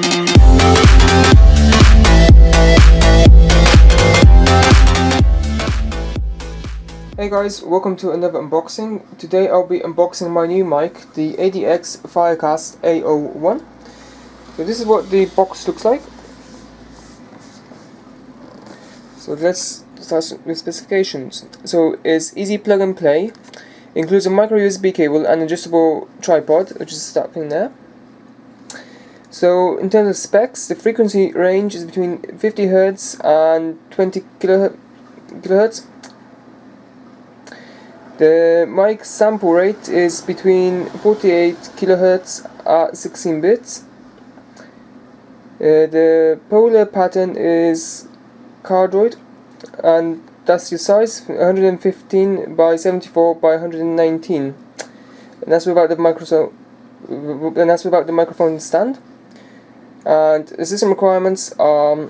Hey guys, welcome to another unboxing. Today I'll be unboxing my new mic, the ADX Firecast A01. So this is what the box looks like. So let's start with specifications. So it's easy plug and play, includes a micro USB cable and adjustable tripod, which is stuck in there. So in terms of specs, the frequency range is between 50 Hz and 20 kHz. The mic sample rate is between 48 kHz at 16 bits. The polar pattern is cardioid, and that's your size, 115 by 74 by 119. And that's without the microphone stand. And the system requirements are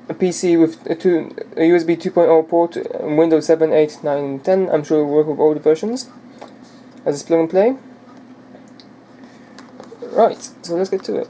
a PC with a USB 2.0 port, Windows 7, 8, 9, 10. I'm sure it will work with all the versions, as it's plug and play. Right, so let's get to it.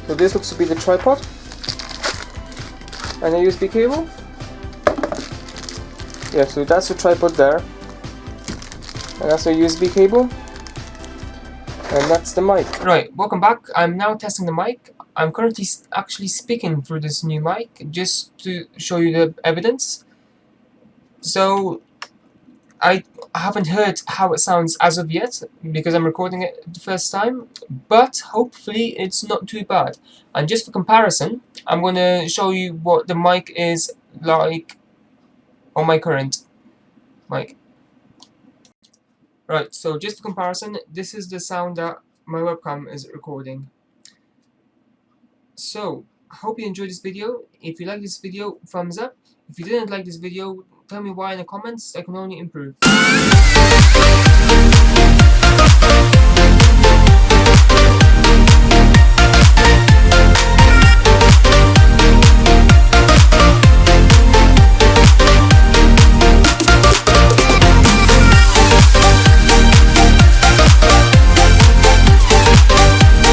So this looks to be the tripod and a USB cable. Yeah, so that's the tripod there, and that's a USB cable, and that's the mic. Right, welcome back. I'm now testing the mic. I'm currently actually speaking through this new mic just to show you the evidence. So I haven't heard how it sounds as of yet because I'm recording it the first time, but hopefully it's not too bad. And just for comparison, I'm going to show you what the mic is like on my current mic. Right, so just for comparison, this is the sound that my webcam is recording. So, I hope you enjoyed this video. If you like this video, thumbs up. If you didn't like this video, tell me why in the comments. I can only improve.